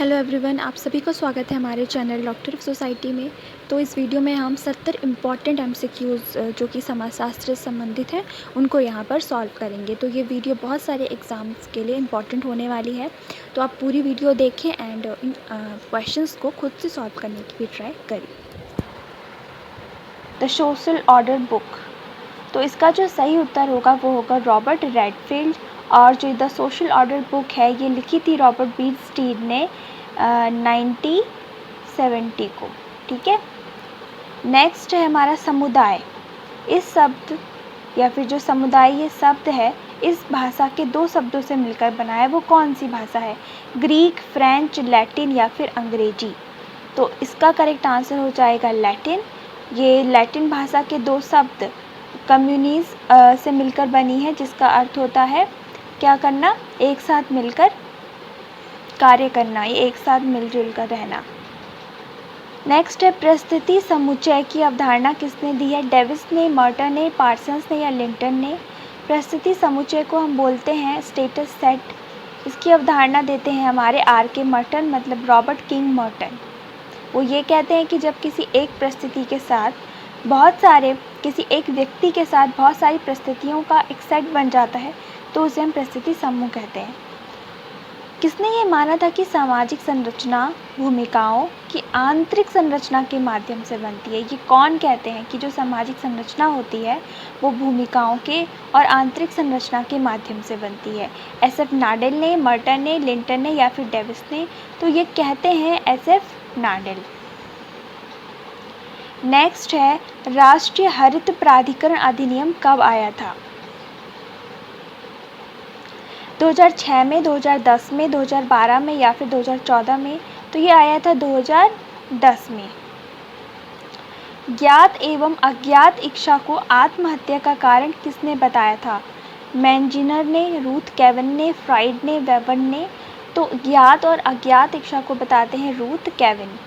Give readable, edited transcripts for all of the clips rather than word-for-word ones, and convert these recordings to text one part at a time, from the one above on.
Hello everyone, आप सभी का स्वागत है हमारे चैनल डॉक्टर ऑफ सोसाइटी में। तो इस वीडियो में हम 70 इम्पॉर्टेंट एमसीक्यूज़ जो कि समाजशास्त्र से संबंधित हैं उनको यहाँ पर सॉल्व करेंगे। तो ये वीडियो बहुत सारे एग्ज़ाम्स के लिए इम्पॉर्टेंट होने वाली है, तो आप पूरी वीडियो देखें एंड इन क्वेश्चंस को खुद से सॉल्व करने की भी ट्राई करें। द सोशल ऑर्डर बुक, तो इसका जो सही उत्तर होगा वो होगा रॉबर्ट रेडफील्ड। और जो द सोशल ऑर्डर बुक है ये लिखी थी रॉबर्ट बीस्टीड ने 1970 को। ठीक है, नेक्स्ट है हमारा समुदाय। इस शब्द या फिर जो समुदाय ये शब्द है इस भाषा के दो शब्दों से मिलकर बना है, वो कौन सी भाषा है? ग्रीक, फ्रेंच, लैटिन या फिर अंग्रेजी? तो इसका करेक्ट आंसर हो जाएगा लैटिन। ये लैटिन भाषा के दो शब्द कम्युनिस से मिलकर बनी है, जिसका अर्थ होता है क्या करना, एक साथ मिलकर कार्य करना, ये एक साथ मिलजुल कर रहना। नेक्स्ट है परिस्थिति समुच्चय की अवधारणा किसने दी है? डेविस ने, मर्टन ने, पार्सन्स ने या लिंटन ने? परिस्थिति समुच्चय को हम बोलते हैं स्टेटस सेट। इसकी अवधारणा देते हैं हमारे R.K. मर्टन, मतलब रॉबर्ट किंग मर्टन। वो ये कहते हैं कि जब किसी एक परिस्थिति के साथ किसी एक व्यक्ति के साथ बहुत सारी परिस्थितियों का एक सेट बन जाता है तो उसे हम परिस्थिति समूह कहते हैं। किसने ये माना था कि सामाजिक संरचना भूमिकाओं की आंतरिक संरचना के माध्यम से बनती है? ये कौन कहते हैं कि जो सामाजिक संरचना होती है वो भूमिकाओं के और आंतरिक संरचना के माध्यम से बनती है? SF नाडेल ने, मर्टन ने, लिंटन ने या फिर डेविस ने? तो ये कहते हैं SF नाडेल। नेक्स्ट है राष्ट्रीय हरित प्राधिकरण अधिनियम कब आया था? 2006 में, 2010 में, 2012 में या फिर 2014 में? तो ये आया था 2010 में। ज्ञात एवं अज्ञात इच्छा को आत्महत्या का कारण किसने बताया था? मैंजिनर ने, रूथ केविन ने, फ्राइड ने, वेबर ने? तो ज्ञात और अज्ञात इच्छा को बताते हैं Ruth Kevin.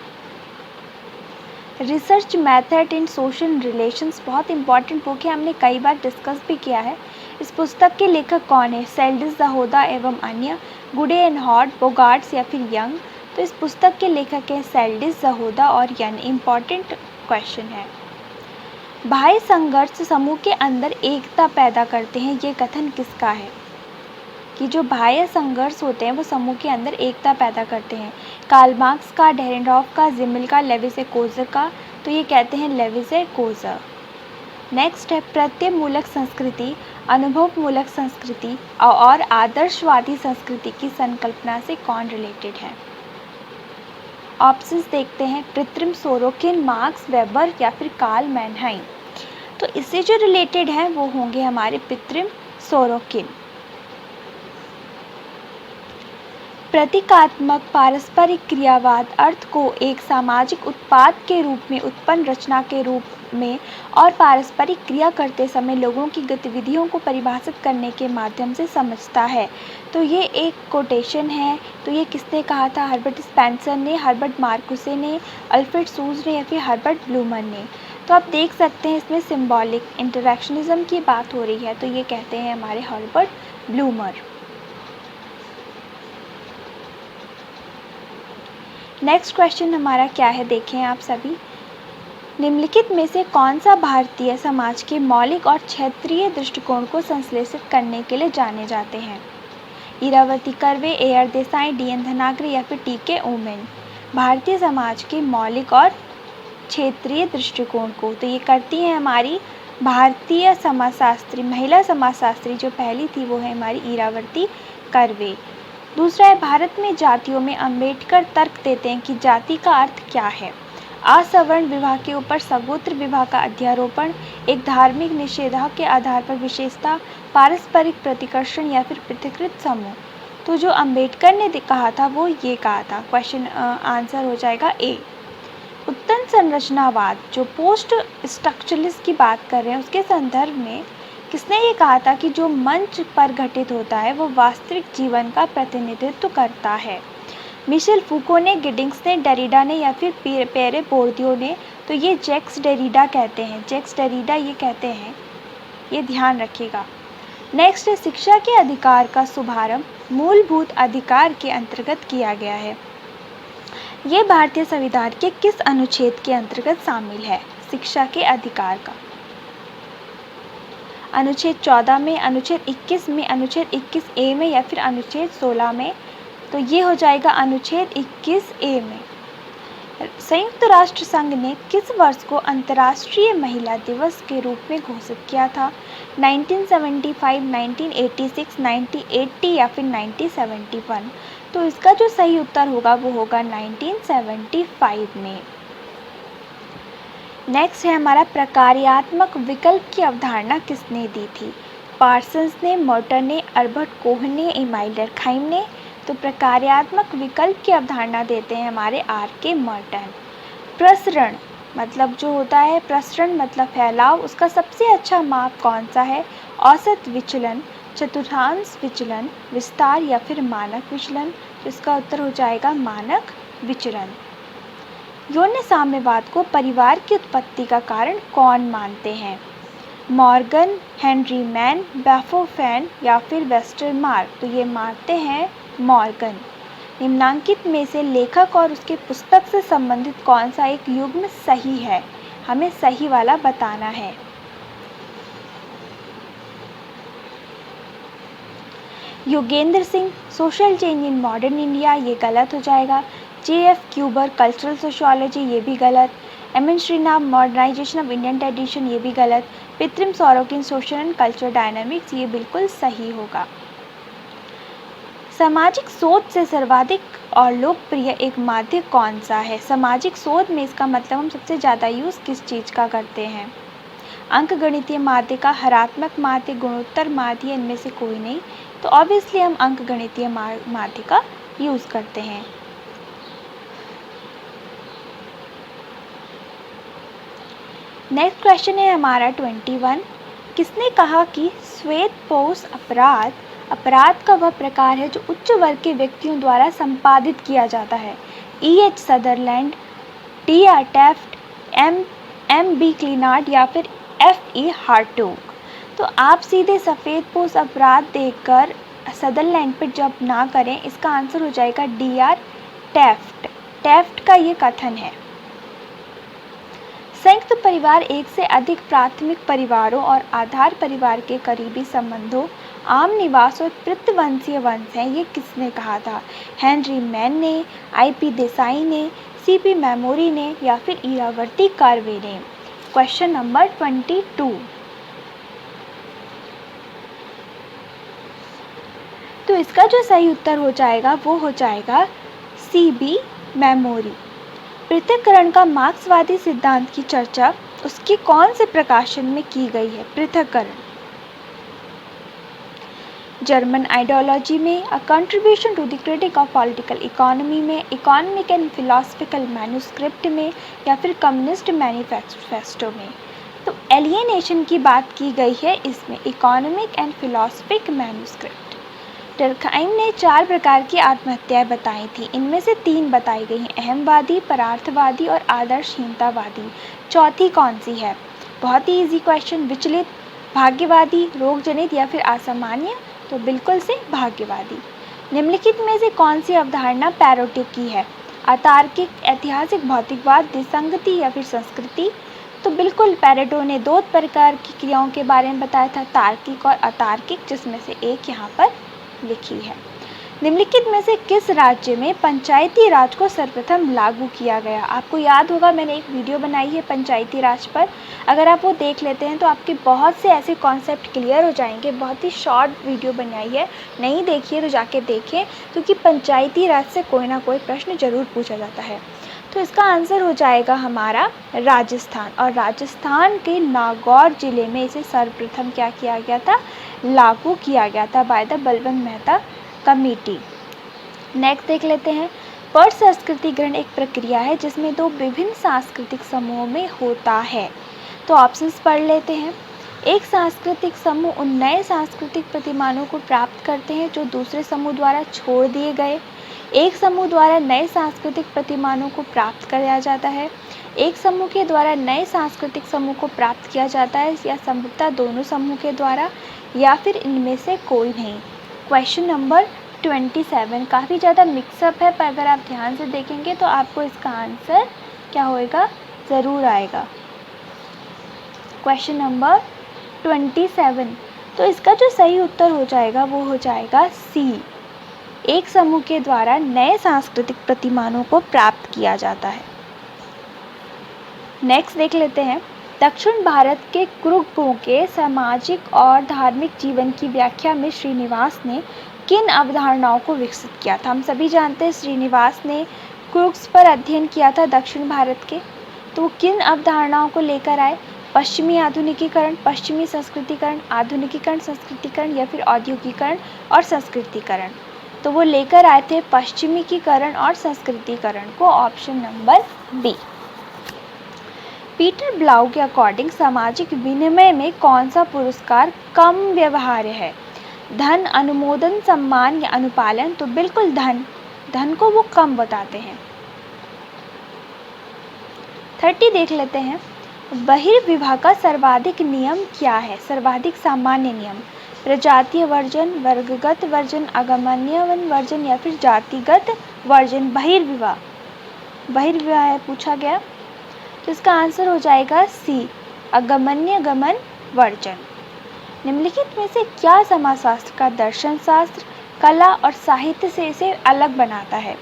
Research method in social relations बहुत इंपॉर्टेंट बुक है, हमने कई बार डिस्कस भी किया है। इस पुस्तक के लेखक कौन है? सेल्डिस, दहोदा एवं अन्य, गुडे एंड हॉट, बोगार्ट्स या फिर यंग? तो इस पुस्तक के लेखक हैं सेल्डिस, दहोदा और यंग। इम्पॉर्टेंट क्वेश्चन है। बाह्य संघर्ष समूह के अंदर एकता पैदा करते हैं, ये कथन किसका है? कि जो बाह्य संघर्ष होते हैं वो समूह के अंदर एकता पैदा करते हैं। कार्ल मार्क्स का, डेरेनरॉफ का, जिमिल का, लेविसे-कोज़र का? तो ये कहते हैं लेविसे-कोज़र। नेक्स्ट है प्रत्यय मूलक संस्कृति, अनुभव मूलक संस्कृति और आदर्शवादी संस्कृति की संकल्पना से कौन रिलेटेड है? ऑप्शंस देखते हैं, प्रित्रम, सोरोकिन, मार्क्स, वेबर या फिर कार्ल मैनहाइम? तो इससे जो रिलेटेड हैं वो होंगे हमारे प्रित्रम, सोरोकिन। प्रतीकात्मक पारस्परिक क्रियावाद अर्थ को एक सामाजिक उत्पाद के रूप में, उत्पन्न रचना के रूप में और पारस्परिक क्रिया करते समय लोगों की गतिविधियों को परिभाषित करने के माध्यम से समझता है। तो ये एक कोटेशन है। तो ये किसने कहा था? हर्बर्ट स्पेंसर ने, हर्बर्ट मार्कुसे ने, अल्फ्रेड सूज ने या फिर हर्बर्ट ब्लूमर ने? तो आप देख सकते हैं इसमें सिम्बॉलिक इंटरैक्शनिज्म की बात हो रही है, तो ये कहते हैं हमारे हर्बर्ट ब्लूमर। नेक्स्ट क्वेश्चन हमारा क्या है, देखें आप सभी। निम्नलिखित में से कौन सा भारतीय समाज के मौलिक और क्षेत्रीय दृष्टिकोण को संश्लेषित करने के लिए जाने जाते हैं? इरावती कर्वे, AR देसाई, DN धनाग्रे या फिर TK ओमेन? भारतीय समाज के मौलिक और क्षेत्रीय दृष्टिकोण को तो ये करती हैं हमारी भारतीय समाजशास्त्री, महिला समाजशास्त्री जो पहली थी वो है हमारी इरावती कर्वे। दूसरा है भारत में जातियों में अम्बेडकर तर्क देते हैं कि जाति का अर्थ क्या है? असवर्ण विवाह के ऊपर सगोत्र विवाह का अध्यारोपण, एक धार्मिक निषेधा के आधार पर विशेषता, पारस्परिक प्रतिकर्षण या फिर पृथक्कृत समूह? तो जो अम्बेडकर ने कहा था वो ये कहा था। क्वेश्चन आंसर हो जाएगा A। उत्तम संरचनावाद जो पोस्ट स्ट्रक्चरलिस्ट की बात कर रहे हैं उसके संदर्भ में किसने ये कहा था कि जो मंच पर घटित होता है वो वास्तविक जीवन का प्रतिनिधित्व करता है? मिशेल फूको ने, गिडिंग्स ने, डेरिडा ने या फिर पेरे बोर्दियो ने? तो ये जैक्स डेरिडा कहते हैं, जैक्स डेरिडा ये कहते हैं, ये ध्यान रखिएगा। नेक्स्ट है शिक्षा के अधिकार का शुभारंभ मूलभूत अधिकार के अंतर्गत किया गया है। ये भारतीय संविधान के किस अनुच्छेद के अंतर्गत शामिल है? शिक्षा के अधिकार का। अनुच्छेद 14 में, अनुच्छेद 21 में, अनुच्छेद 21A में या फिर अनुच्छेद 16 में? तो ये हो जाएगा अनुच्छेद 21A में। संयुक्त राष्ट्र संघ ने किस वर्ष को अंतर्राष्ट्रीय महिला दिवस के रूप में घोषित किया था? 1975, 1986, 1980 या फिर 1971? तो इसका जो सही उत्तर होगा वो होगा 1975 में। नेक्स्ट है हमारा प्रकार्यात्मक विकल्प की अवधारणा किसने दी थी? पार्सन्स ने, मोर्टर ने, अल्बर्ट कोहन ने, इमाइल डर्कहाइम ने? तो प्रकार्यात्मक विकल्प की अवधारणा देते हैं हमारे R.K. मॉर्टन। प्रसरण मतलब जो होता है, प्रसरण मतलब फैलाव, उसका सबसे अच्छा माप कौन सा है? औसत विचलन, चतुर्थांश विचलन, विस्तार या फिर मानक विचलन? तो इसका उत्तर हो जाएगा मानक विचलन। यौन साम्यवाद को परिवार की उत्पत्ति का कारण कौन मानते हैं? मॉर्गन, हेनरी मैन, बाफोफैन या फिर वेस्टरमार्क? तो ये मानते हैं मॉर्गन। निम्नांकित में से लेखक और उसके पुस्तक से संबंधित कौन सा एक युग्म सही है? हमें सही वाला बताना है। Yogendra Singh, social change in modern India, ये गलत हो जाएगा। J.F. क्यूबर, कल्चरल सोशियोलॉजी, ये भी गलत। M.N. Srinivas, modernization of Indian tradition, ये भी गलत। Pitirim Sorokin, social and cultural dynamics, ये बिल्कुल सही होगा। सामाजिक शोध से सर्वाधिक और लोकप्रिय एक माध्य कौन सा है? सामाजिक शोध में इसका मतलब हम सबसे ज़्यादा यूज़ किस चीज़ का करते हैं? अंकगणितीय माध्य का, हरात्मक माध्य, गुणोत्तर माध्य, इनमें से कोई नहीं। तो ऑब्वियसली हम अंकगणितीय माध्य का यूज़ करते हैं। नेक्स्ट क्वेश्चन है हमारा 21। किसने कहा कि श्वेतपोश अपराध का वह प्रकार है जो उच्च वर्ग के व्यक्तियों द्वारा संपादित किया जाता है? E.H. Sutherland, D.R. Taft, M.B. क्लिनार्ड या फिर F.E. हार्टोग? तो आप सीधे सफ़ेदपोश अपराध देखकर सदरलैंड पर जब ना करें, इसका आंसर हो जाएगा D.R. टैफ्ट का ये कथन है। संयुक्त परिवार एक से अधिक प्राथमिक परिवारों और आधार परिवार के करीबी संबंधों, आम निवास और पितृवंशीय वंश हैं, ये किसने कहा था? हेनरी मैन ने, I.P. देसाई ने, C.P. मेमोरी ने या फिर इरावती कर्वे ने? Question number 22। तो इसका जो सही उत्तर हो जाएगा वो हो जाएगा C.B. मेमोरी। पृथक्करण का मार्क्सवादी सिद्धांत की चर्चा उसके कौन से प्रकाशन में की गई है? पृथक्करण। जर्मन आइडियोलॉजी में, a contribution to the critique of political economy में, इकोनॉमिक एंड फिलोसफिकल मैन्युस्क्रिप्ट में या फिर कम्युनिस्ट मैनिफेस्टो में? तो एलियनेशन की बात की गई है इसमें, economic and philosophic manuscript. Durkheim ने 4 प्रकार की आत्महत्याएं बताई थी, इनमें से 3 बताई गई हैं, अहमवादी, परार्थवादी और आदर्शहीनतावादी। चौथी कौन सी है? बहुत ही इजी क्वेश्चन। विचलित, भाग्यवादी, रोगजनित या फिर असामान्य? तो बिल्कुल से भाग्यवादी। निम्नलिखित में से कौन सी अवधारणा पैरोटी की है? अतार्किक, ऐतिहासिक भौतिकवाद, विसंगति या फिर संस्कृति? तो बिल्कुल पैरेटो ने 2 प्रकार की क्रियाओं के बारे में बताया था, तार्किक और अतार्किक, जिसमें से एक यहाँ पर लिखी है। निम्नलिखित में से किस राज्य में पंचायती राज को सर्वप्रथम लागू किया गया? आपको याद होगा मैंने एक वीडियो बनाई है पंचायती राज पर, अगर आप वो देख लेते हैं तो आपके बहुत से ऐसे कॉन्सेप्ट क्लियर हो जाएंगे। बहुत ही शॉर्ट वीडियो बनाई है, नहीं देखिए तो जाके देखें, क्योंकि पंचायती राज से कोई ना कोई प्रश्न जरूर पूछा जाता है। तो इसका आंसर हो जाएगा हमारा राजस्थान, और राजस्थान के नागौर जिले में इसे सर्वप्रथम क्या किया गया था? लागू किया गया था by the Balwant Mehta committee. Next देख लेते हैं। पर संस्कृति ग्रहण एक प्रक्रिया है जिसमें 2 विभिन्न सांस्कृतिक समूहों में होता है। तो ऑप्शंस पढ़ लेते हैं। एक सांस्कृतिक समूह उन नए सांस्कृतिक प्रतिमानों को प्राप्त करते हैं जो दूसरे समूह द्वारा छोड़ दिए गए। एक समूह द्वारा नए सांस्कृतिक प्रतिमानों को प्राप्त किया जाता है। एक समूह के द्वारा नए सांस्कृतिक समूह को प्राप्त किया जाता है, या संभवतः दोनों समूह के द्वारा, या फिर इनमें से कोई नहीं। क्वेश्चन नंबर 27 काफ़ी ज़्यादा मिक्सअप है, पर अगर आप ध्यान से देखेंगे तो आपको इसका आंसर क्या होएगा, ज़रूर आएगा। क्वेश्चन नंबर 27, तो इसका जो सही उत्तर हो जाएगा वो हो जाएगा सी। एक समूह के द्वारा नए सांस्कृतिक प्रतिमानों को प्राप्त किया जाता है। नेक्स्ट देख लेते हैं, दक्षिण भारत के कुरुगों के सामाजिक और धार्मिक जीवन की व्याख्या में श्रीनिवास ने किन अवधारणाओं को विकसित किया था। हम सभी जानते हैं श्रीनिवास ने कुरुक्स पर अध्ययन किया था दक्षिण भारत के, तो वो किन अवधारणाओं को लेकर आए, पश्चिमी आधुनिकीकरण, पश्चिमी संस्कृतिकरण, आधुनिकीकरण, संस्कृतिकरण या फिर औद्योगिकरण और संस्कृतिकरण। तो वो लेकर आए थे पश्चिमीकरण और संस्कृतिकरण को, ऑप्शन नंबर बी। पीटर ब्लाउ के अकॉर्डिंग सामाजिक विनिमय में कौन सा पुरस्कार कम व्यवहार्य है, धन, अनुमोदन, सम्मान या अनुपालन। तो बिल्कुल धन को वो कम बताते हैं। 30 देख लेते हैं, बहिर्विवाह का सर्वाधिक नियम क्या है, सर्वाधिक सामान्य नियम, प्रजातीय वर्जन, वर्गगत वर्जन, अगमन्य वर्जन या फिर जातिगत वर्जन। बहिर्विवाह है पूछा गया, तो इसका आंसर हो जाएगा सी, अगमन्य गमन वर्जन। निम्नलिखित में से क्या समाजशास्त्र का दर्शन शास्त्र, कला और साहित्य से इसे अलग बनाता है।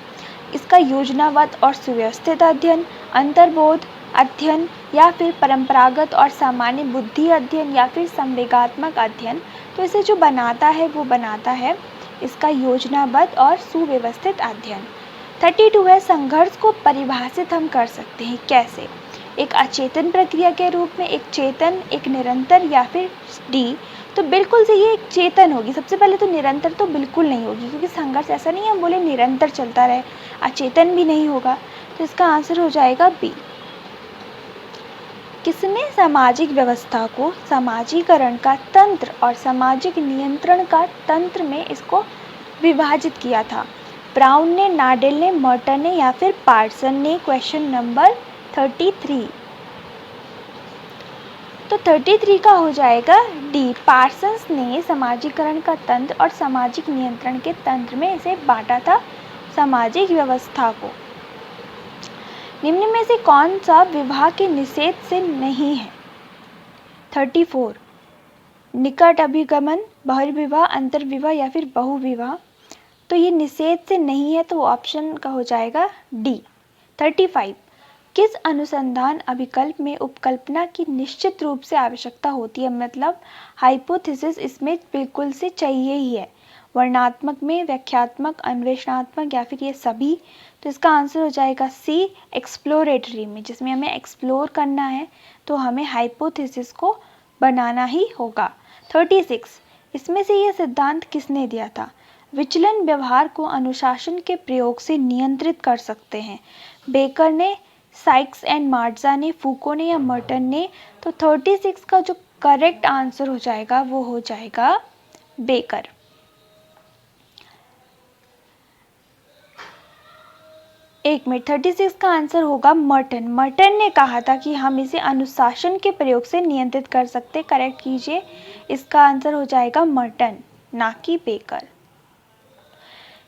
इसका योजनाबद्ध और सुव्यवस्थित अध्ययन, अंतर्बोध अध्ययन या फिर परंपरागत और सामान्य बुद्धि अध्ययन या फिर संवेगात्मक अध्ययन। तो इसे जो बनाता है वो बनाता है इसका योजनाबद्ध और सुव्यवस्थित अध्ययन। 32 है, संघर्ष को परिभाषित हम कर सकते हैं कैसे, एक अचेतन प्रक्रिया के रूप में, एक चेतन, एक निरंतर या फिर डी। तो बिल्कुल से ये एक चेतन होगी। सबसे पहले तो निरंतर तो बिल्कुल नहीं होगी, क्योंकि संघर्ष ऐसा नहीं है हम बोले निरंतर चलता रहे, अचेतन भी नहीं होगा। तो इसका आंसर हो जाएगा बी। किसने सामाजिक व्यवस्था को सामाजीकरण का तंत्र और सामाजिक नियंत्रण का तंत्र में इसको विभाजित किया था, ब्राउन ने, नाडेल ने, मर्टन ने या फिर पार्सन ने। क्वेश्चन नंबर 33, तो 33 का हो जाएगा डी, पार्सन्स ने सामाजीकरण का तंत्र और सामाजिक नियंत्रण के तंत्र में इसे बांटा था, सामाजिक व्यवस्था को। निम्न में से कौन सा विवाह के निषेध से नहीं है। 34, निकट अभिगमन, बहिर्विवाह, अंतर्विवाह या फिर बहुविवाह। तो ये निषेध से नहीं है, तो ऑप्शन का हो जाएगा डी। 35, किस अनुसंधान अभिकल्प में उपकल्पना की निश्चित रूप से आवश्यकता होती है, मतलब हाइपोथेसिस इसमें बिल्कुल से चाहिए ही है, वर्णनात्मक में, व्याख्यात्मक, अन्वेषणात्मक या फिर ये सभी। तो इसका आंसर हो जाएगा सी, एक्सप्लोरेटरी में, जिसमें हमें एक्सप्लोर करना है तो हमें हाइपोथेसिस को बनाना ही होगा। 36, इसमें से यह सिद्धांत किसने दिया था, विचलन व्यवहार को अनुशासन के प्रयोग से नियंत्रित कर सकते हैं, बेकर ने, साइक्स एंड मार्जा ने, फूको ने या मर्टन ने। तो 36 का जो करेक्ट आंसर हो जाएगा वो हो जाएगा बेकर। एक मिनट, 36 का आंसर होगा मर्टन। मर्टन ने कहा था कि हम इसे अनुशासन के प्रयोग से नियंत्रित कर सकते। करेक्ट कीजिए, इसका आंसर हो जाएगा मर्टन, ना कि बेकर।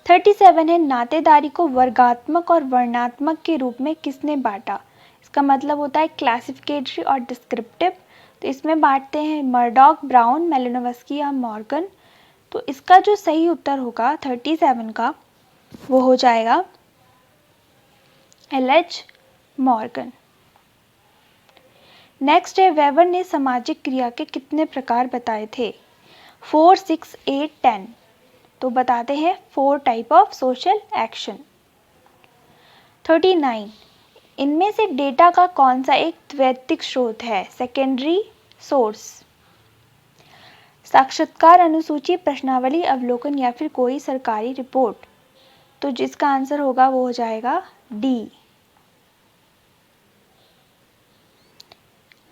37 है, नातेदारी को वर्गात्मक और वर्णात्मक के रूप में किसने बांटा। इसका मतलब होता है क्लासिफिकेटरी और डिस्क्रिप्टिव। तो इसमें बांटते हैं मर्डॉक, ब्राउन, मेलिनोवस्की या मॉर्गन। तो इसका जो सही उत्तर होगा 37 का वो हो जाएगा एल.एच. मॉर्गन। नेक्स्ट है, वेबर ने सामाजिक क्रिया के कितने प्रकार बताए थे। 4, 6, 8, 10। तो बताते हैं 4 टाइप ऑफ सोशल एक्शन। 39, इनमें से डेटा का कौन सा एक द्वैतिक स्रोत है, सेकेंडरी सोर्स। साक्षात्कार, अनुसूची, प्रश्नावली, अवलोकन या फिर कोई सरकारी रिपोर्ट। तो जिसका आंसर होगा वो हो जाएगा डी।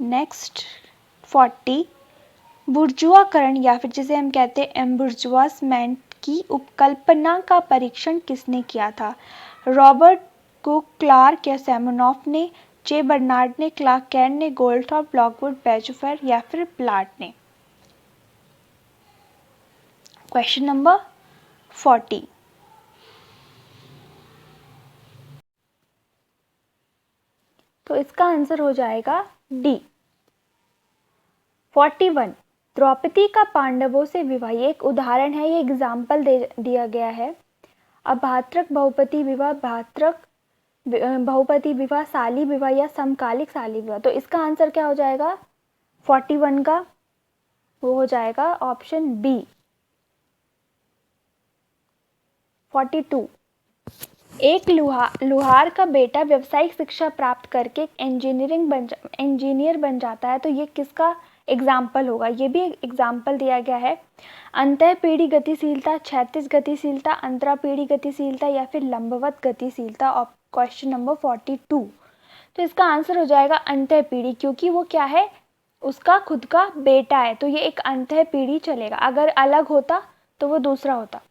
नेक्स्ट 40, बुर्जुआकरण या फिर जिसे हम कहते हैं एम्बुर्जुआसमेंट की उपकल्पना का परीक्षण किसने किया था, रॉबर्ट कुक, क्लार्क या सेमोनॉफ ने, जे बर्नार्ड ने, क्लार्क कैंट ने, गोल्डथॉर्प, लॉकवुड, बैजुफर या फिर प्लाट ने। Question number 40। तो इसका आंसर हो जाएगा डी 41। द्रौपदी का पांडवों से विवाह, ये एक उदाहरण है, ये एग्जाम्पल दिया गया है। अब भातृक बहुपति विवाह, भातृक बहुपति विवाह, शाली विवाह या समकालिक शाली विवाह। तो इसका आंसर क्या हो जाएगा 41 का? वो हो जाएगा ऑप्शन बी 42। एक लुहार का बेटा व्यावसायिक शिक्षा प्राप्त करके इंजीनियर बन जाता है, तो ये किसका एग्जाम्पल होगा? ये भी एक एग्जाम्पल दिया गया है। अंतःपीढ़ी गतिशीलता, क्षैतिज गतिशीलता, अंतरापीढ़ी गतिशीलता या फिर लंबवत गतिशीलता। और क्वेश्चन नंबर 42। तो इसका आंसर हो जाएगा अंतःपीढ़ी, क्योंकि वो क्या है, उसका खुद का बेटा है, तो ये एक अंतःपीढ़ी चलेगा। अगर अलग होता तो वो दूसरा होता।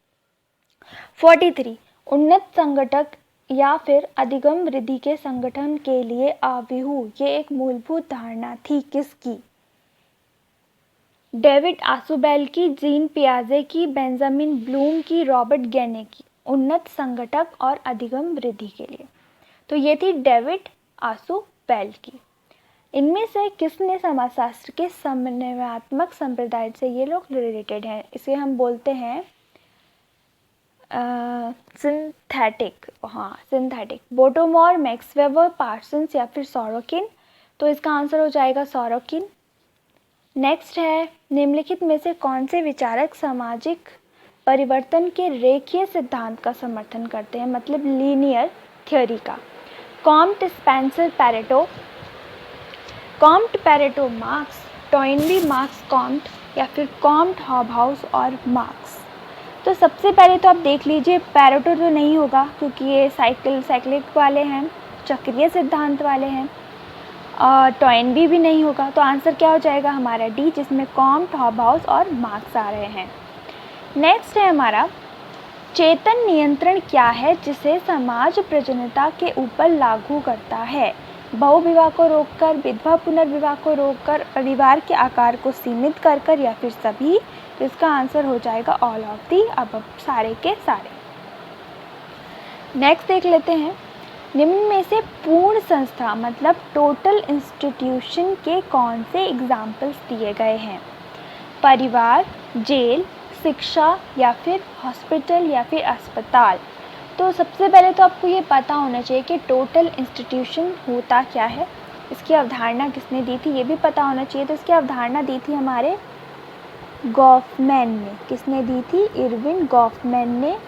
43। उन्नत संगठक या फिर अधिगम वृद्धि के संगठन के लिए आव्यूह, ये एक मूलभूत धारणा थी किसकी? डेविड आसुबेल की, जीन पियाजे की, बेंजामिन ब्लूम की, रॉबर्ट गेने की। उन्नत संगठक और अधिगम वृद्धि के लिए, तो ये थी डेविड आसुबेल की। इनमें से किसने समाजशास्त्र के समन्वयात्मक संप्रदाय से, ये लोग रिलेटेड हैं, इसे हम बोलते हैं सिंथेटिक, सिंथेटिक। बोटोमोर, मैक्सवेबर, पार्सन्स या फिर सोरोकिन। तो इसका आंसर हो जाएगा सोरोकिन। नेक्स्ट है, निम्नलिखित में से कौन से विचारक सामाजिक परिवर्तन के रेखीय सिद्धांत का समर्थन करते हैं, मतलब लीनियर थ्योरी का? Comte, Spencer, Pareto. Comte, Pareto, Marx, Toynbee, Marx, Comte या फिर कॉम्ट, हॉबहाउस और मार्क्स। तो सबसे पहले तो आप देख लीजिए, पैरेटो तो नहीं होगा क्योंकि ये साइक्लिक वाले हैं, चक्रीय सिद्धांत वाले हैं। और टॉइनबी भी नहीं होगा, तो आंसर क्या हो जाएगा हमारा डी, जिसमें कॉम्ट, हॉबहाउस और मार्क्स आ रहे हैं। नेक्स्ट है हमारा, चेतन नियंत्रण क्या है जिसे समाज प्रजनता के ऊपर लागू करता है? बहुविवाह को रोककर, विधवा पुनर्विवाह को रोककर, परिवार के आकार को सीमित कर या फिर सभी। तो इसका आंसर हो जाएगा ऑल ऑफ दी अबव, सारे के सारे। नेक्स्ट देख लेते हैं, निम्न में से पूर्ण संस्था मतलब टोटल इंस्टीट्यूशन के कौन से एग्जाम्पल्स दिए गए हैं? परिवार, जेल, शिक्षा या फिर हॉस्पिटल या फिर अस्पताल। तो सबसे पहले तो आपको ये पता होना चाहिए कि टोटल इंस्टीट्यूशन होता क्या है, इसकी अवधारणा किसने दी थी, ये भी पता होना चाहिए। तो इसकी अवधारणा दी थी हमारे गॉफमैन ने। किसने दी थी? इरविन गॉफमैन ने।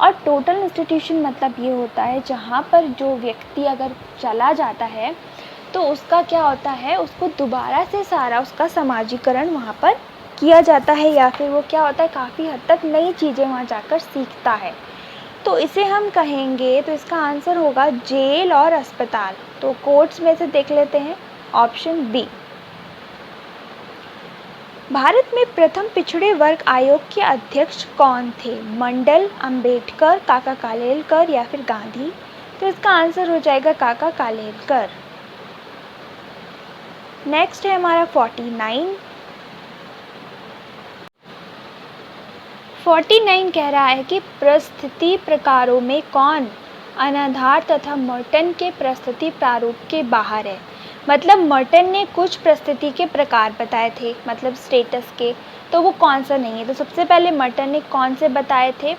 और टोटल इंस्टीट्यूशन मतलब ये होता है जहाँ पर जो व्यक्ति अगर चला जाता है तो उसका क्या होता है, उसको दोबारा से सारा उसका समाजीकरण वहाँ पर किया जाता है, या फिर वो क्या होता है, काफ़ी हद तक नई चीज़ें वहाँ जाकर सीखता है। तो इसे हम कहेंगे, तो इसका आंसर होगा जेल और अस्पताल। तो कोर्ट्स में से देख लेते हैं, ऑप्शन बी। भारत में प्रथम पिछड़े वर्ग आयोग के अध्यक्ष कौन थे? मंडल, अंबेडकर, काका कालेलकर या फिर गांधी। तो इसका आंसर हो जाएगा काका कालेलकर। नेक्स्ट है हमारा 49 कह रहा है कि परिस्थिति प्रकारों में कौन अनाधार तथा मर्टन के परिस्थिति प्रारूप के बाहर है? मतलब मर्टन ने कुछ परिस्थिति के प्रकार बताए थे, मतलब स्टेटस के, तो वो कौन सा नहीं है? तो सबसे पहले मर्टन ने कौन से बताए थे?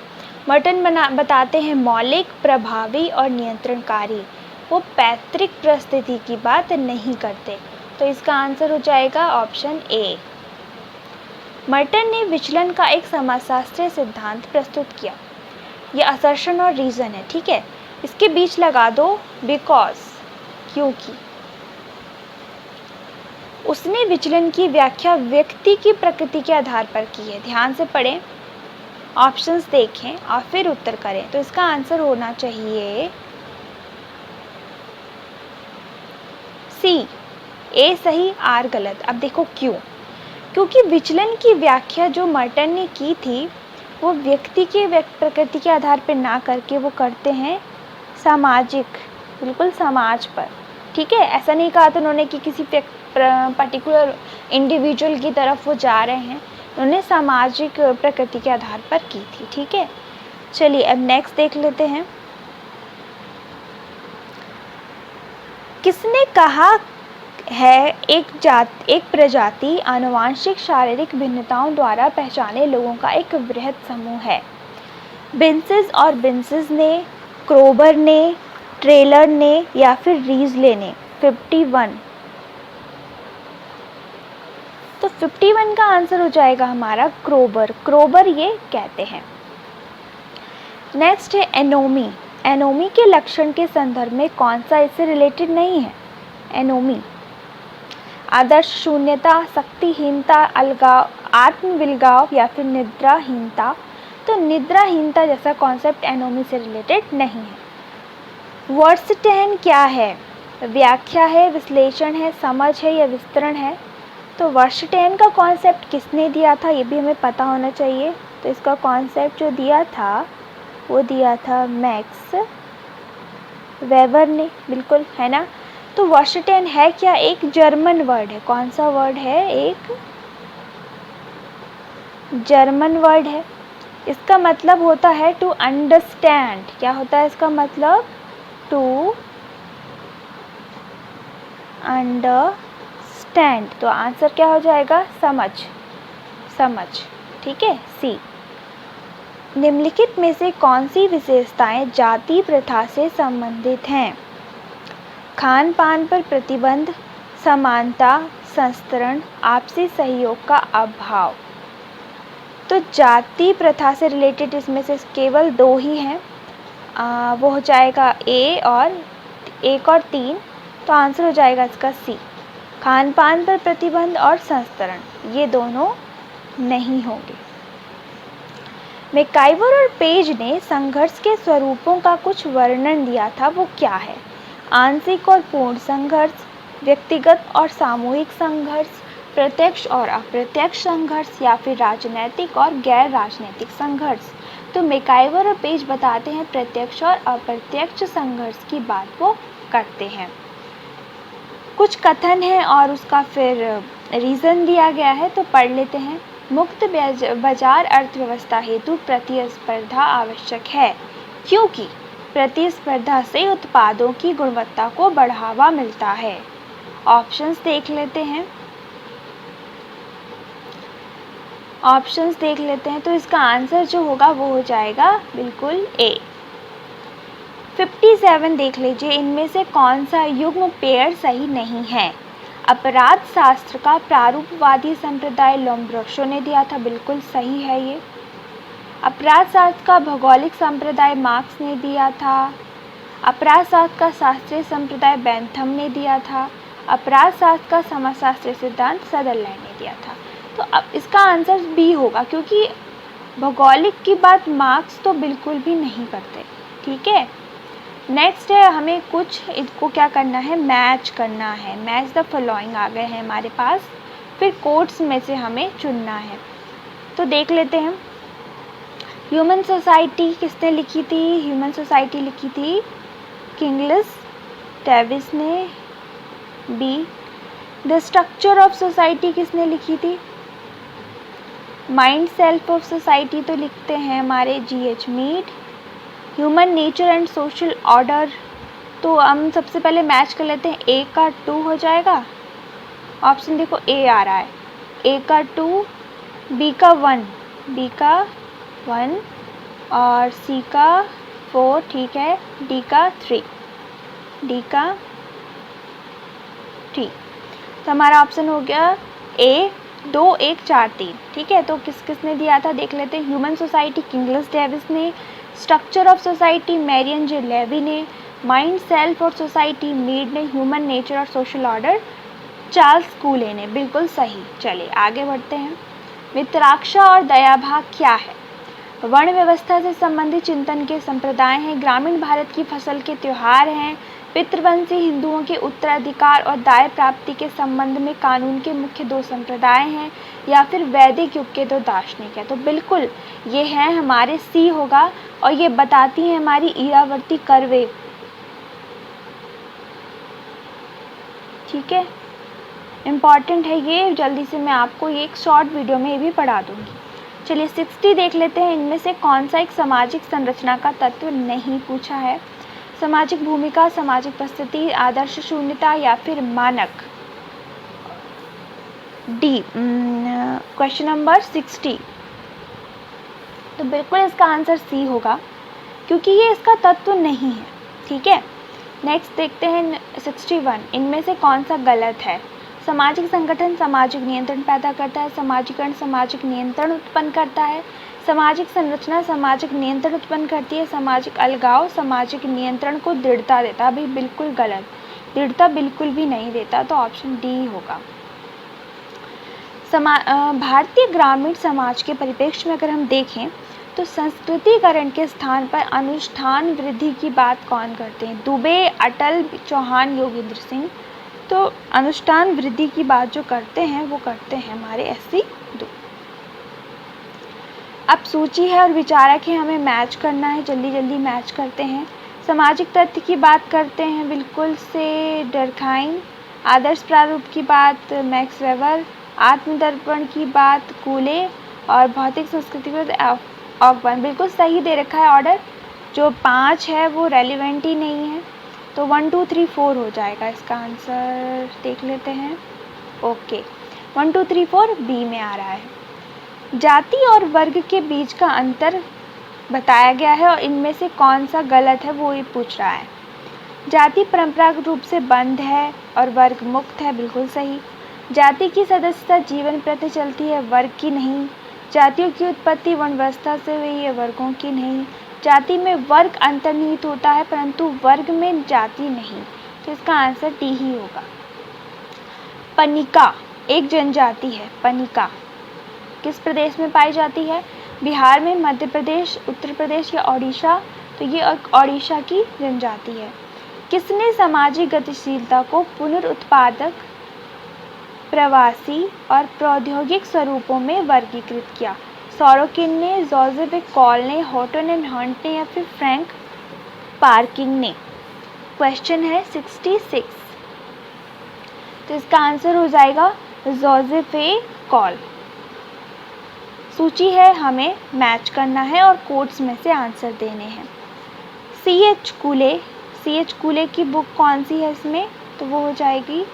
मर्टन बताते हैं मौलिक, प्रभावी और नियंत्रणकारी। वो पैतृक परिस्थिति की बात नहीं करते। तो इसका आंसर हो जाएगा ऑप्शन ए। मर्टन ने विचलन का एक समाजशास्त्रीय सिद्धांत प्रस्तुत किया। ये असर्शन और रीजन है, ठीक है, इसके बीच लगा दो बिकॉज, क्योंकि। उसने विचलन की व्याख्या व्यक्ति की प्रकृति के आधार पर की है। ध्यान से पढ़ें, ऑप्शंस देखें और फिर उत्तर करें। तो इसका आंसर होना चाहिए सी, ए सही, आर गलत। अब देखो क्यों? क्योंकि विचलन की व्याख्या जो मर्टन ने की थी वो व्यक्ति के प्रकृति के आधार पर ना करके वो करते हैं सामाजिक, बिल्कुल समाज पर, ठीक है। ऐसा नहीं कहा था उन्होंने कि किसी पर्टिकुलर इंडिविजुअल की तरफ वो जा रहे हैं, उन्होंने सामाजिक प्रकृति के आधार पर की थी, ठीक है। चलिए अब नेक्स्ट देख लेते हैं। किसने कहा है एक प्रजाति आनुवांशिक शारीरिक भिन्नताओं द्वारा पहचाने लोगों का एक वृहद समूह है? बिन्सिस और बिन्सिस ने, क्रोबर ने, ट्रेलर ने या फिर रीजले ने? 51। तो 51 का आंसर हो जाएगा हमारा क्रोबर। क्रोबर ये कहते हैं। नेक्स्ट है एनोमी। एनोमी के लक्षण के संदर्भ में कौन सा इससे रिलेटेड नहीं है? एनोमी आदर्श शून्यता, शक्तिहीनता, अलगाव, आत्मविलगाव या फिर निद्राहीनता? तो निद्राहीनता जैसा कॉन्सेप्ट एनोमी से रिलेटेड नहीं है। वर्स्टेन क्या है? व्याख्या है, विश्लेषण है, समझ है या विस्तरण है? तो वर्स्टेन का कॉन्सेप्ट किसने दिया था ये भी हमें पता होना चाहिए। तो इसका कॉन्सेप्ट जो दिया था वो दिया था मैक्स वेबर ने, बिल्कुल, है ना। तो वर्स्टेन है क्या? एक जर्मन वर्ड है। कौन सा वर्ड है? एक जर्मन वर्ड है। इसका मतलब होता है टू अंडरस्टैंड। क्या होता है इसका मतलब? To understand. तो आंसर क्या हो जाएगा? समझ। समझ, ठीक है, सी। निम्नलिखित में से कौन सी विशेषताएं जाति प्रथा से संबंधित हैं? खान पान पर प्रतिबंध, समानता, संस्तरण, आपसी सहयोग का अभाव? तो जाति प्रथा से रिलेटेड इसमें से केवल दो ही हैं, वो हो जाएगा ए और 1 और 3। तो आंसर हो जाएगा इसका सी। खान पान पर प्रतिबंध और संस्तरण ये दोनों नहीं होंगे। मैकाइवर और पेज ने संघर्ष के स्वरूपों का कुछ वर्णन दिया था, वो क्या है? आंशिक और पूर्ण संघर्ष, व्यक्तिगत और सामूहिक संघर्ष, प्रत्यक्ष और अप्रत्यक्ष संघर्ष या फिर राजनैतिक और गैर राजनीतिक संघर्ष? तो मैकाइवर और पेज बताते हैं प्रत्यक्ष और अप्रत्यक्ष संघर्ष की बात वो करते हैं। कुछ कथन है और उसका फिर रीज़न दिया गया है, तो पढ़ लेते हैं। मुक्त बाजार अर्थव्यवस्था हेतु प्रतिस्पर्धा आवश्यक है क्योंकि प्रतिस्पर्धा से उत्पादों की गुणवत्ता को बढ़ावा मिलता है। ऑप्शंस देख लेते हैं। तो इसका आंसर जो होगा वो हो जाएगा बिल्कुल ए। 57 देख लीजिए। इनमें से कौन सा युग्म पेयर सही नहीं है? अपराध शास्त्र का प्रारूपवादी संप्रदाय लोम्ब्रोसो ने दिया था, बिल्कुल सही है ये। अपराध शास्त्र का भौगोलिक संप्रदाय मार्क्स ने दिया था। अपराध शास्त्र का शास्त्रीय संप्रदाय बेंथम ने दिया था। अपराध शास्त्र का समाजशास्त्रीय सिद्धांत सदरलैंड ने दिया था। तो अब इसका आंसर बी होगा क्योंकि भौगोलिक की बात मार्क्स तो बिल्कुल भी नहीं करते, ठीक है। नेक्स्ट है, हमें कुछ इसको क्या करना है? मैच करना है। मैच द फॉलोइंग आ गए हैं हमारे पास, फिर कोट्स में से हमें चुनना है। तो देख लेते हैं। ह्यूमन सोसाइटी किसने लिखी थी? ह्यूमन सोसाइटी लिखी थी किंगलिस डेविस ने, b. The structure of society किसने लिखी थी? माइंड सेल्फ ऑफ सोसाइटी तो लिखते हैं हमारे G.H. Mead. Human nature and social order, तो हम सबसे पहले मैच कर लेते हैं। ए का 2 हो जाएगा। ऑप्शन देखो, ए आ रहा है, ए का 2, बी का 1 और सी का 4, ठीक है, डी का 3। तो हमारा ऑप्शन हो गया ए 2, 1, 4, 3, ठीक है। तो किसने दिया था देख लेते हैं। ह्यूमन सोसाइटी किंगलिस डेविस ने, structure of society Marion J Levy ने, माइंड सेल्फ और सोसाइटी मीड ने, ह्यूमन नेचर और सोशल ऑर्डर चार्ल्स कूले ने, बिल्कुल सही। चलिए आगे बढ़ते हैं। मित्राक्षा और दयाभाग क्या है? वर्ण व्यवस्था से संबंधित चिंतन के संप्रदाय हैं, ग्रामीण भारत की फसल के त्योहार हैं, पितृवंशी हिंदुओं के उत्तराधिकार और दाय प्राप्ति के संबंध में कानून के मुख्य 2 संप्रदाय हैं, या फिर वैदिक युग के 2 दार्शनिक हैं। तो बिल्कुल ये हैं हमारे सी होगा, और ये बताती हैं हमारी इरावती कर्वे, ठीक है। इम्पॉर्टेंट है ये, जल्दी से मैं आपको एक शॉर्ट वीडियो में ये भी पढ़ा दूँगी। चलिए 60 देख लेते हैं। इनमें से कौन सा एक सामाजिक संरचना का तत्व नहीं पूछा है? सामाजिक भूमिका, सामाजिक परिस्थिति, आदर्श शून्यता या फिर मानक। D, question number 60। तो बिल्कुल इसका आंसर सी होगा, क्योंकि ये इसका तत्व नहीं है। ठीक है, नेक्स्ट देखते हैं 61। इनमें से कौन सा गलत है? सामाजिक संगठन सामाजिक नियंत्रण पैदा करता है, सामाजिकरण सामाजिक नियंत्रण उत्पन्न करता है, सामाजिक संरचना सामाजिक नियंत्रण उत्पन्न करती है, सामाजिक अलगाव सामाजिक नियंत्रण को दृढ़ता देता है। अभी बिल्कुल गलत, दृढ़ता बिल्कुल भी नहीं देता, तो ऑप्शन डी होगा। भारतीय ग्रामीण समाज के परिप्रेक्ष्य में अगर हम देखें तो संस्कृतिकरण के स्थान पर अनुष्ठान वृद्धि की बात कौन करते हैं? दुबे, अटल, चौहान, योगेंद्र सिंह। तो अनुष्ठान वृद्धि की बात जो करते हैं वो करते हैं हमारे एससी दो। अब सूची है और विचारक है, हमें मैच करना है, जल्दी जल्दी मैच करते हैं। सामाजिक तथ्य की बात करते हैं बिल्कुल से डरखाइन, आदर्श प्रारूप की बात मैक्स वेबर, आत्मदर्पण की बात कूले और भौतिक संस्कृति पर ऑकबर्न। बिल्कुल सही दे रखा है ऑर्डर, जो 5 है वो रेलिवेंट ही नहीं है, तो 1 2 3 4 हो जाएगा इसका आंसर। देख लेते हैं। ओके, 1 2 3 4 बी में आ रहा है। जाति और वर्ग के बीच का अंतर बताया गया है और इनमें से कौन सा गलत है वो ये पूछ रहा है। जाति परंपरागत रूप से बंद है और वर्ग मुक्त है, बिल्कुल सही। जाति की सदस्यता जीवन प्रति चलती है, वर्ग की नहीं। जातियों की उत्पत्ति वर्ण व्यवस्था से हुई है, वर्गों की नहीं। जाति में वर्ग अंतर्निहित होता है परंतु वर्ग में जाति नहीं, तो इसका आंसर डी ही होगा। पनिका एक जनजाति है। पनिका किस प्रदेश में पाई जाती है? बिहार में, मध्य प्रदेश, उत्तर प्रदेश या ओडिशा? तो ये ओडिशा की जनजाति है। किसने सामाजिक गतिशीलता को पुनरुत्पादक, प्रवासी और प्रौद्योगिक स्वरूपों में वर्गीकृत किया? सोरोकिन ने, जोसेफ कॉल ने, हॉटन एंड हंट ने या फिर फ्रैंक पार्किंग ने? क्वेश्चन है 66, तो इसका आंसर हो जाएगा जोसेफ कॉल। सूची है, हमें मैच करना है और कोट्स में से आंसर देने हैं। C.H. कूले, C.H. कूले की बुक कौन सी है इसमें? तो वो हो जाएगी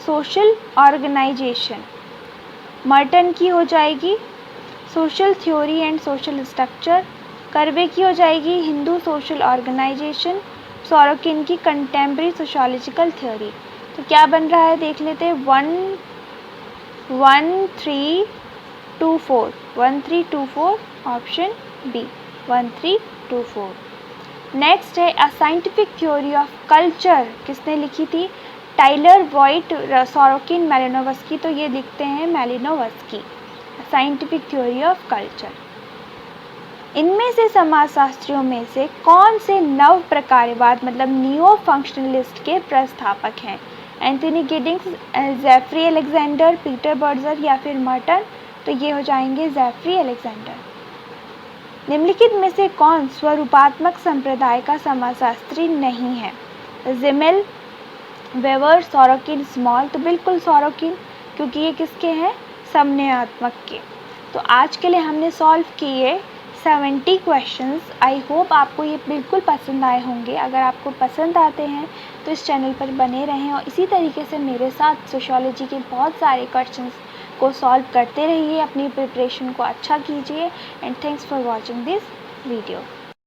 सोशल ऑर्गेनाइजेशन। मर्टन की हो जाएगी social theory and social structure. Curve की हो जाएगी हिंदू सोशल ऑर्गेनाइजेशन। सोरोकिन की कंटेम्प्रेरी सोशोलॉजिकल थ्योरी। तो क्या बन रहा है देख लेते हैं। 1 3 2 4 1 3 2 4 ऑप्शन बी 1 3 2 4। नेक्स्ट है a scientific theory of culture, किसने लिखी थी? Tylor, White, Sorokin, Malinowski. तो ये लिखते हैं Malinowski, scientific theory of culture. इनमें से समाजशास्त्रियों में से कौन से नव प्रकारवाद मतलब नियो फंक्शनलिस्ट के प्रस्थापक हैं? Anthony Giddens, Jeffrey Alexander, Peter Berger या फिर मर्टन? तो ये हो जाएंगे जेफरी अलेक्जेंडर। निम्नलिखित में से कौन स्वरूपात्मक संप्रदाय का समाजशास्त्री नहीं है? Simmel, Weber, Sorokin, Small? तो बिल्कुल सोरोकिन, क्योंकि ये किसके हैं? समन्वयात्मक के। तो आज के लिए हमने सॉल्व किए 70 क्वेश्चंस। आई होप आपको ये बिल्कुल पसंद आए होंगे। अगर आपको पसंद आते हैं तो इस चैनल पर बने रहें और इसी तरीके से मेरे साथ सोशियोलॉजी के बहुत सारे क्वेश्चंस को सॉल्व करते रहिए। अपनी प्रिपरेशन को अच्छा कीजिए and thanks for watching this video.